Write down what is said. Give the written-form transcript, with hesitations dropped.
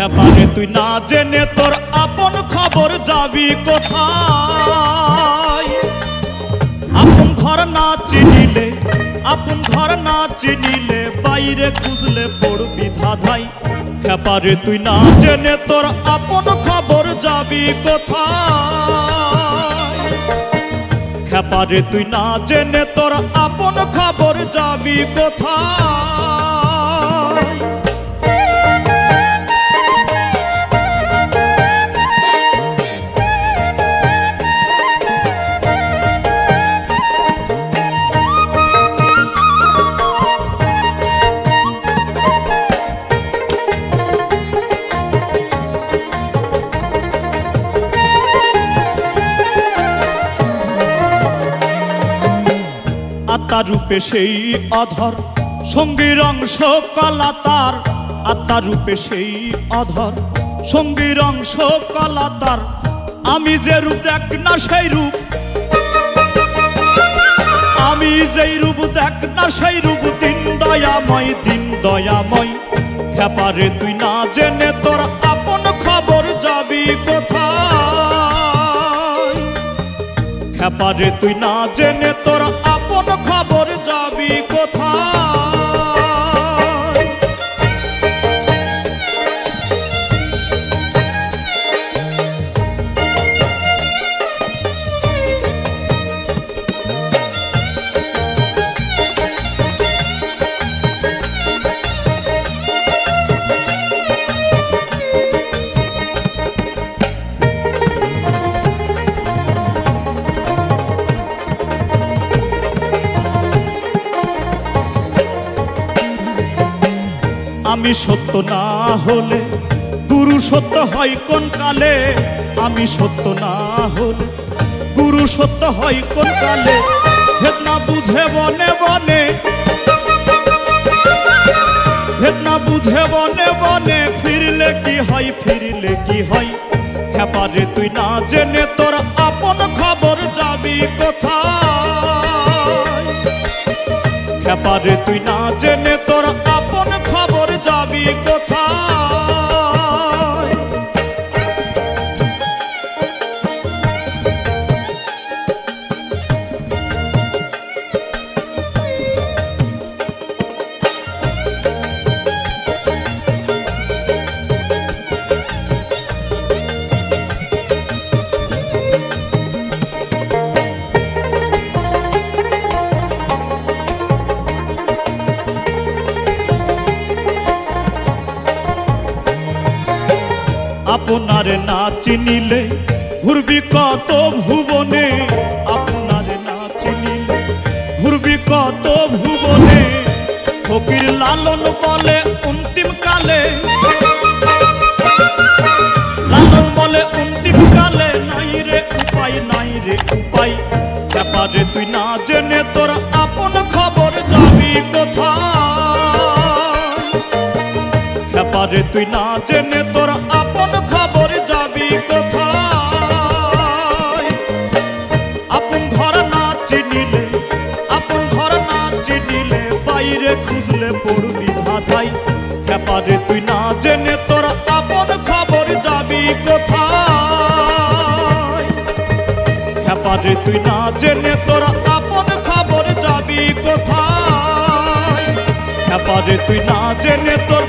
খেপারে তুই না জেনে তোর আপন খবর যাবি কোথায়? আপন ঘর না চিনিলে, আপন ঘর না চিনিলে বাইরে খুঁজলে পড়বি ধাঁধাই। খেপারে তুই না জেনে তোর আপন খবর যাবি কোথায়? খেপারে তুই না জেনে তোর আপন খবর যাবি কোথায়? আত্মার রূপে সেই অধর সঙ্গীর অংশ কলা তার। আত্মার রূপে সেই অধর সঙ্গীর অংশ কলা তার। আমি যে রূপ দেখ না সেই রূপ, আমি যেই রূপ দেখ না সেই রূপ দিন দয়াময়, দিন দয়াময়। খেপারে তুই না জেনে তোর আপন খবর যাবি কোথায়? খেপারে তুই না জেনে তোর আপন খবর যাবি কোথায়? আমি সত্য না হলে গুরু সত্য হয় কোন কালে? আমি সত্য না হলে গুরু সত্য হয় কোন কালে? ভেদ না বুঝে বনে বনে, ভেদ না বুঝে বনে বনে ফিরলে কি হয়, ফিরলে কি হয়? খেপারে তুই না জেনে তোর আপন খবর যাবি কোথায়? খেপারে তুই না জেনে তোর আপন খবর যাবি কোথায়? আপনার না চিনিলে ঘুরবি কত ভুবনে। আপনার না চিনিলে ঘুরবি কত ভুবনে। ফকির লালন বলে অন্তিম কালে, লালন বলে অন্তিম কালে নাই রে উপায়, নাই রে উপায়। খেপারে তুই না জেনে তোর আপন খবর যাবি কোথায়? খেপারে তুই না জেনে তোর আপন খবর যাবি কোথায়? আপন ঘর না চিনিলে, আপন ঘর না চিনিলে বাইরে খুঁজলে পড়বি ধাঁধাই। খেপারে তুই না জেনে তোর আপন খবর যাবি কোথায়? খেপারে তুই না জেনে তোর আপন খবর যাবি কোথায়? খেপারে তুই না জেনে তোর